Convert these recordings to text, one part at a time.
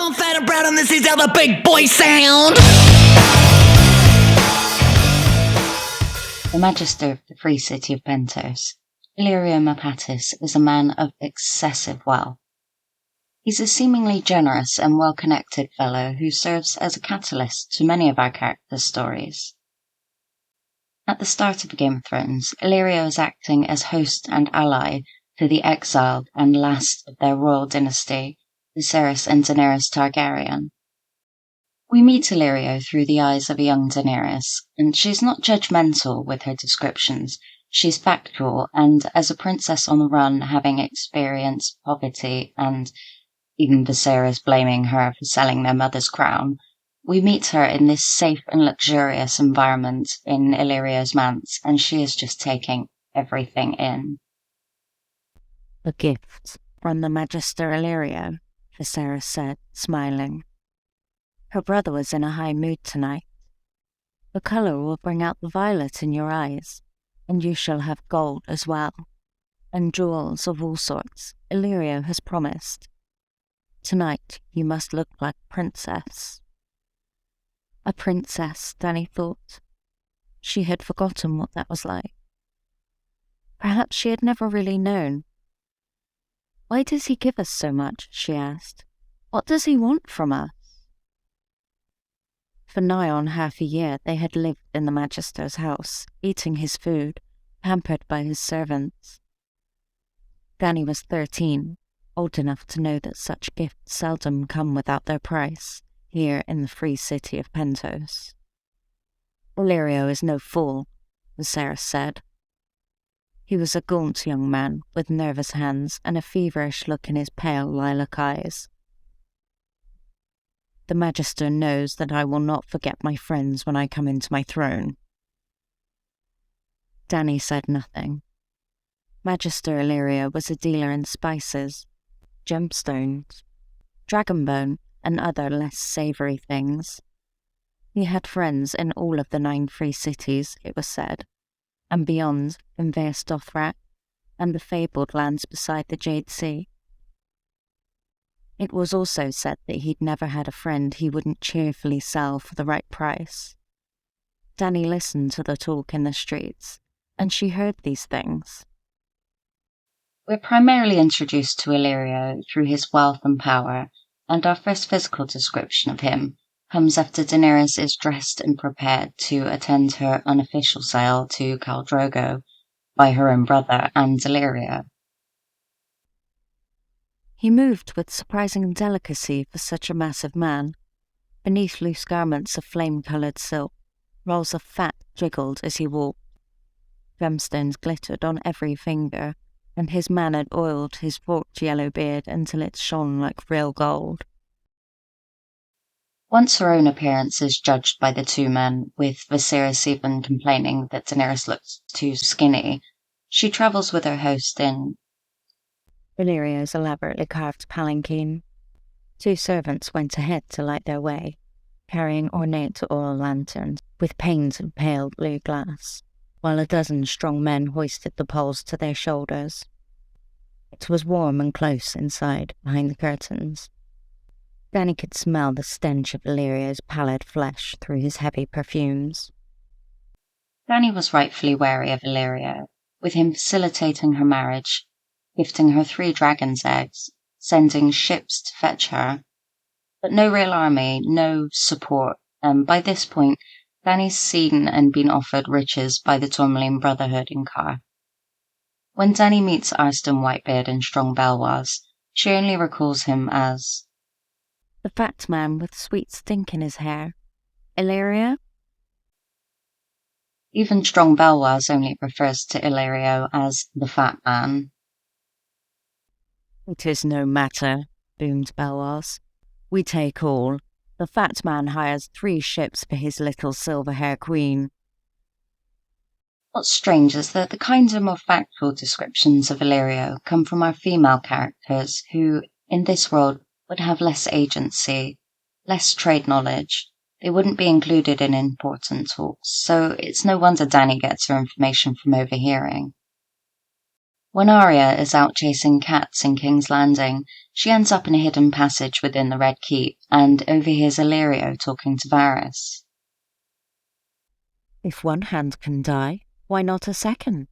I'm fat and proud and this is how the big boys sound. The Magister of the Free City of Pentos, Illyrio Mopatis, is a man of excessive wealth. He's a seemingly generous and well-connected fellow who serves as a catalyst to many of our characters' stories. At the start of Game of Thrones, Illyrio is acting as host and ally to the exiled and last of their royal dynasty, Viserys and Daenerys Targaryen. We meet Illyrio through the eyes of a young Daenerys, and she's not judgmental with her descriptions. She's factual, and as a princess on the run, having experienced poverty and even Viserys blaming her for selling their mother's crown, we meet her in this safe and luxurious environment in Illyrio's manse, and she is just taking everything in. "A gift from the Magister Illyrio," Viserys said, smiling. "Her brother was in a high mood tonight. The colour will bring out the violet in your eyes, and you shall have gold as well, and jewels of all sorts, Illyrio has promised. Tonight you must look like a princess." A princess, Dany thought. She had forgotten what that was like. Perhaps she had never really known. "Why does he give us so much?" she asked. "What does he want from us?" For nigh on half a year they had lived in the Magister's house, eating his food, pampered by his servants. Dany was 13, old enough to know that such gifts seldom come without their price, here in the free city of Pentos. "Illyrio is no fool," Viserys said. He was a gaunt young man, with nervous hands and a feverish look in his pale lilac eyes. "The Magister knows that I will not forget my friends when I come into my throne." Dany said nothing. Magister Illyrio was a dealer in spices, gemstones, dragonbone, and other less savoury things. He had friends in all of the 9 free cities, it was said, and beyond in Vaes Dothrak and the fabled lands beside the Jade Sea. It was also said that he'd never had a friend he wouldn't cheerfully sell for the right price. Dany listened to the talk in the streets, and she heard these things. We're primarily introduced to Illyrio through his wealth and power, and our first physical description of him comes after Daenerys is dressed and prepared to attend her unofficial sale to Khal Drogo by her own brother and Illyrio. He moved with surprising delicacy for such a massive man. Beneath loose garments of flame-coloured silk, rolls of fat jiggled as he walked. Gemstones glittered on every finger, and his man had oiled his forked yellow beard until it shone like real gold. Once her own appearance is judged by the two men, with Viserys even complaining that Daenerys looks too skinny, she travels with her host in Illyrio's elaborately carved palanquin. 2 servants went ahead to light their way, carrying ornate oil lanterns with panes of pale blue glass, while a dozen strong men hoisted the poles to their shoulders. It was warm and close inside, behind the curtains. Dany could smell the stench of Illyrio's pallid flesh through his heavy perfumes. Dany was rightfully wary of Illyrio, with him facilitating her marriage, gifting her 3 dragon's eggs, sending ships to fetch her, but no real army, no support, and by this point Dany's seen and been offered riches by the Tourmaline Brotherhood in Car. When Dany meets Arstan Whitebeard in Strong Belwas, she only recalls him as "The fat man with sweet stink in his hair. Illyrio?" Even Strong Belwas only refers to Illyrio as the fat man. "It is no matter," boomed Belwas. "We take all. The fat man hires 3 ships for his little silver-hair queen." What's strange is that the kinder, more factual descriptions of Illyrio come from our female characters who, in this world, would have less agency, less trade knowledge. They wouldn't be included in important talks, so it's no wonder Dany gets her information from overhearing. When Arya is out chasing cats in King's Landing, she ends up in a hidden passage within the Red Keep and overhears Illyrio talking to Varys. "If one hand can die, why not a second?"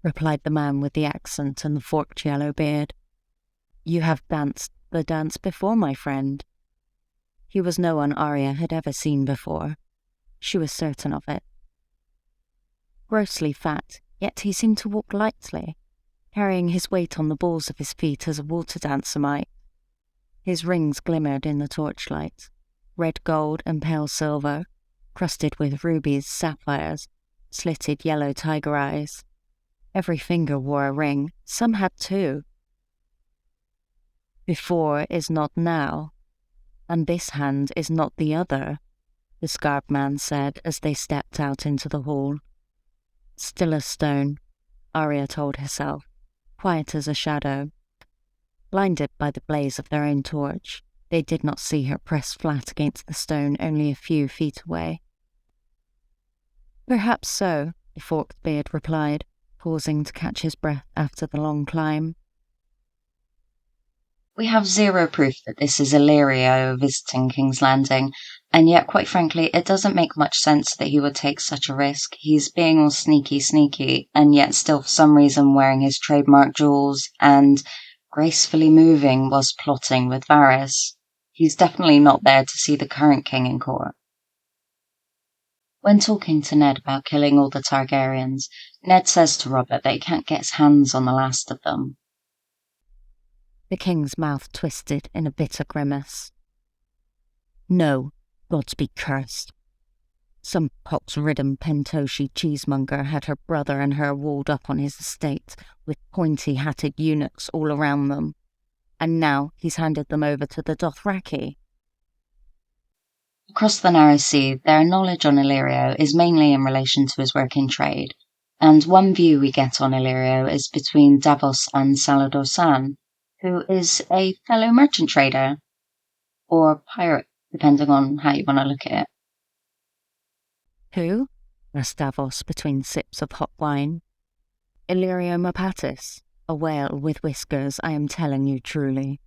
replied the man with the accent and the forked yellow beard. "You have danced the dance before, my friend." He was no one Arya had ever seen before. She was certain of it. Grossly fat, yet he seemed to walk lightly, carrying his weight on the balls of his feet as a water dancer might. His rings glimmered in the torchlight, red gold and pale silver, crusted with rubies, sapphires, slitted yellow tiger eyes. Every finger wore a ring, some had two. "Before is not now, and this hand is not the other," the scarred man said as they stepped out into the hall. Still as stone, Arya told herself, quiet as a shadow. Blinded by the blaze of their own torch, they did not see her pressed flat against the stone only a few feet away. "Perhaps so," the forked beard replied, pausing to catch his breath after the long climb. We have zero proof that this is Illyrio visiting King's Landing, and yet, quite frankly, it doesn't make much sense that he would take such a risk. He's being all sneaky, and yet still for some reason wearing his trademark jewels and gracefully moving whilst plotting with Varys. He's definitely not there to see the current king in court. When talking to Ned about killing all the Targaryens, Ned says to Robert that he can't get his hands on the last of them. The king's mouth twisted in a bitter grimace. "No, gods be cursed. Some pox-ridden Pentoshi cheesemonger had her brother and her walled up on his estate, with pointy-hatted eunuchs all around them, and now he's handed them over to the Dothraki." Across the Narrow Sea, their knowledge on Illyrio is mainly in relation to his work in trade, and one view we get on Illyrio is between Davos and Salador San, who is a fellow merchant trader, or pirate, depending on how you want to look at it. "Who?" asked Davos between sips of hot wine. "Illyrio Mopatis, a whale with whiskers, I am telling you truly.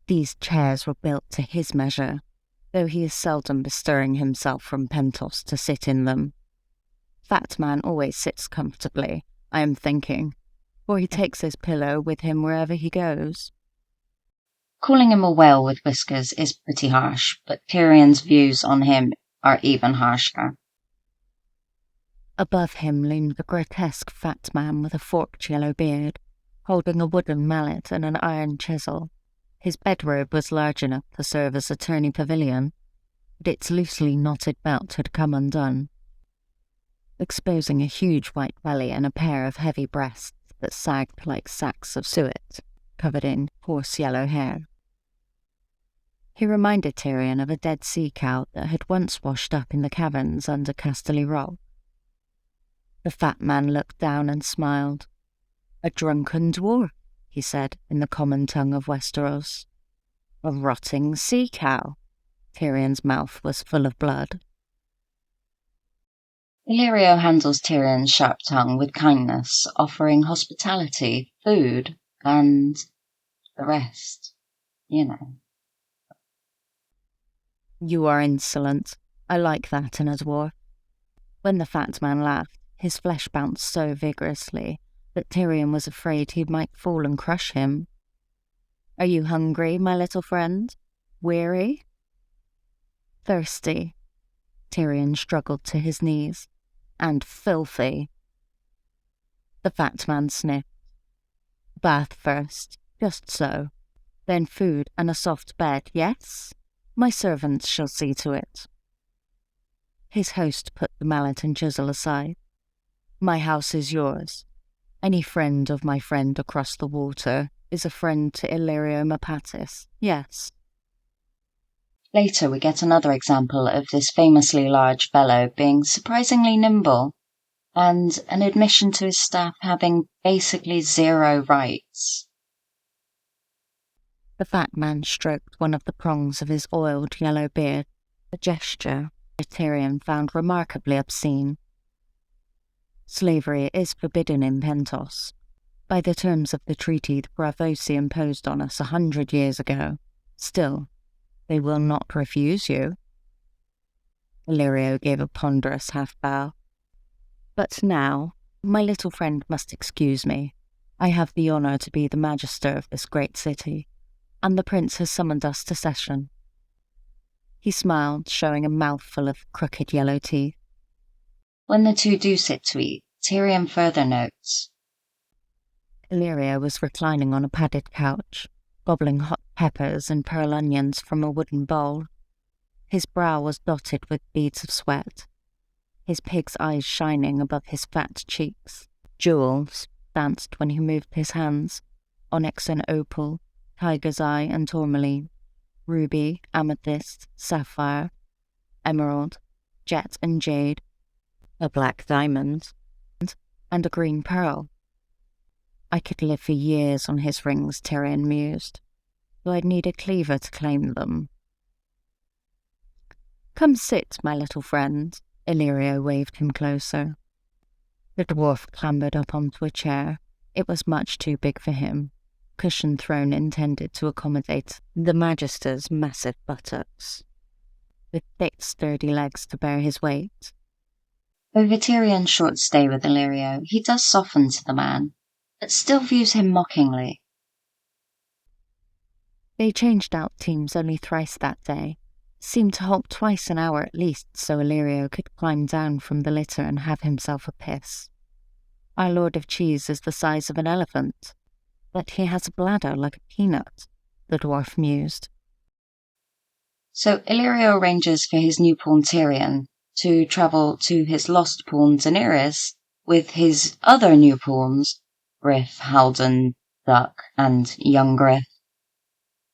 These chairs were built to his measure, though he is seldom bestirring himself from Pentos to sit in them. Fat man always sits comfortably, I am thinking, for he takes his pillow with him wherever he goes." Calling him a whale with whiskers is pretty harsh, but Tyrion's views on him are even harsher. Above him loomed the grotesque fat man with a forked yellow beard, holding a wooden mallet and an iron chisel. His bedrobe was large enough to serve as a tourney pavilion, but its loosely knotted belt had come undone, exposing a huge white belly and a pair of heavy breasts that sagged like sacks of suet, covered in coarse yellow hair. He reminded Tyrion of a dead sea cow that had once washed up in the caverns under Casterly Rock. The fat man looked down and smiled. "A drunken dwarf," he said in the common tongue of Westeros. "A rotting sea cow." Tyrion's mouth was full of blood. Illyrio handles Tyrion's sharp tongue with kindness, offering hospitality, food, and the rest, you know. "You are insolent. I like that in a dwarf." When the fat man laughed, his flesh bounced so vigorously that Tyrion was afraid he might fall and crush him. "Are you hungry, my little friend? Weary?" "Thirsty." Tyrion struggled to his knees. "And filthy." The fat man sniffed. "Bath first, just so. Then food and a soft bed, yes? My servants shall see to it." His host put the mallet and chisel aside. "My house is yours. Any friend of my friend across the water is a friend to Illyrio Mopatis, yes." Later, we get another example of this famously large fellow being surprisingly nimble, and an admission to his staff having basically zero rights. The fat man stroked one of the prongs of his oiled yellow beard, a gesture Tyrion found remarkably obscene. "Slavery is forbidden in Pentos, by the terms of the treaty the Bravosi imposed on us 100 years ago. Still, they will not refuse you." Illyrio gave a ponderous half-bow. "But now, my little friend must excuse me. I have the honour to be the magister of this great city, and the prince has summoned us to session." He smiled, showing a mouthful of crooked yellow teeth. When the two do sit to eat, Tyrion further notes, Illyrio was reclining on a padded couch, gobbling hot peppers and pearl onions from a wooden bowl. His brow was dotted with beads of sweat, his pig's eyes shining above his fat cheeks. Jewels danced when he moved his hands, onyx and opal, tiger's eye and tourmaline, ruby, amethyst, sapphire, emerald, jet and jade, a black diamond, and a green pearl. I could live for years on his rings, Tyrion mused, though I'd need a cleaver to claim them. "Come sit, my little friend." Illyrio waved him closer. The dwarf clambered up onto a chair. It was much too big for him, cushioned throne intended to accommodate the magister's massive buttocks, with thick, sturdy legs to bear his weight. over Tyrion's short stay with Illyrio, he does soften to the man, but still views him mockingly. They changed out teams only thrice that day, seemed to halt twice an hour at least so Illyrio could climb down from the litter and have himself a piss. Our Lord of Cheese is the size of an elephant, but he has a bladder like a peanut, the dwarf mused. So Illyrio arranges for his new pawn Tyrion to travel to his lost pawn Daenerys with his other new pawns, Griff, Haldon, Duck, and young Griff.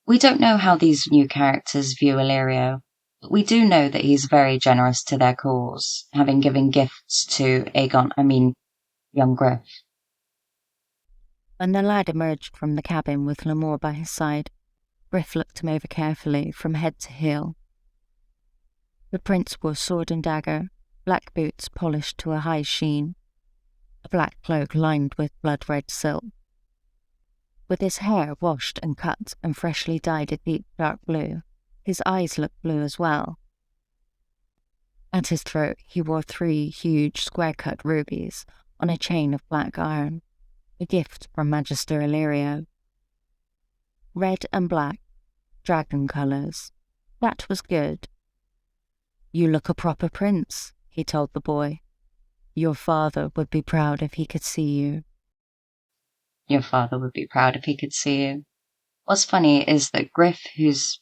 We don't know how these new characters view Illyrio, but we do know that he's very generous to their cause, having given gifts to young Griff. When the lad emerged from the cabin with Lamore by his side, Griff looked him over carefully from head to heel. The prince wore sword and dagger, black boots polished to a high sheen, a black cloak lined with blood-red silk. With his hair washed and cut and freshly dyed a deep dark blue, his eyes looked blue as well. At his throat he wore 3 huge square-cut rubies on a chain of black iron, a gift from Magister Illyrio. Red and black, dragon colours. That was good. "You look a proper prince," he told the boy. "Your father would be proud if he could see you." Your father would be proud if he could see you. What's funny is that Griff, who's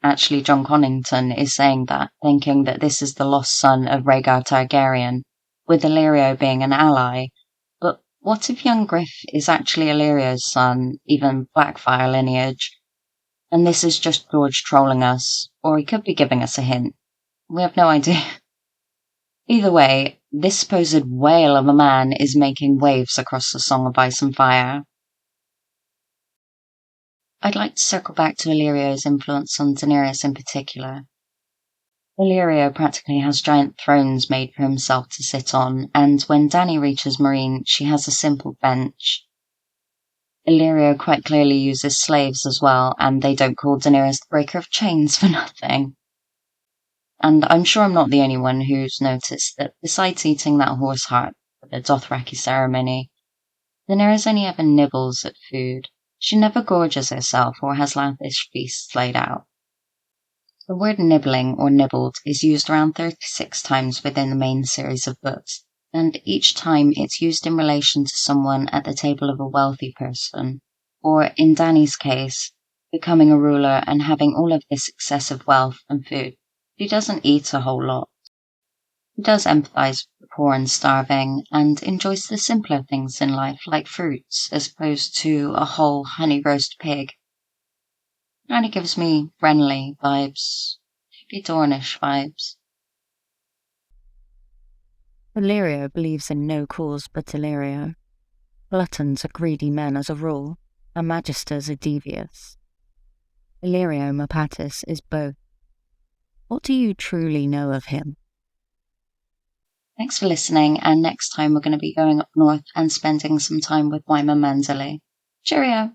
actually John Connington, is saying that, thinking that this is the lost son of Rhaegar Targaryen, with Illyrio being an ally. But what if young Griff is actually Illyrio's son, even Blackfire lineage? And this is just George trolling us, or he could be giving us a hint. We have no idea. Either way, this supposed whale of a man is making waves across the Song of Ice and Fire. I'd like to circle back to Illyrio's influence on Daenerys in particular. Illyrio practically has giant thrones made for himself to sit on, and when Dany reaches Meereen, she has a simple bench. Illyrio quite clearly uses slaves as well, and they don't call Daenerys the Breaker of Chains for nothing. And I'm sure I'm not the only one who's noticed that besides eating that horse heart for the Dothraki ceremony, Daenerys only ever nibbles at food. She never gorges herself or has lavish feasts laid out. The word nibbling or nibbled is used around 36 times within the main series of books, and each time it's used in relation to someone at the table of a wealthy person, or in Dany's case, becoming a ruler and having all of this excessive wealth and food. He doesn't eat a whole lot. He does empathize with the poor and starving, and enjoys the simpler things in life, like fruits, as opposed to a whole honey roast pig. Kinda gives me Renly vibes, maybe Dornish vibes. Illyrio believes in no cause but Illyrio. Gluttons are greedy men as a rule, and magisters are devious. Illyrio Mopatis is both. What do you truly know of him? Thanks for listening, and next time we're going to be going up north and spending some time with Wyman Manderley. Cheerio!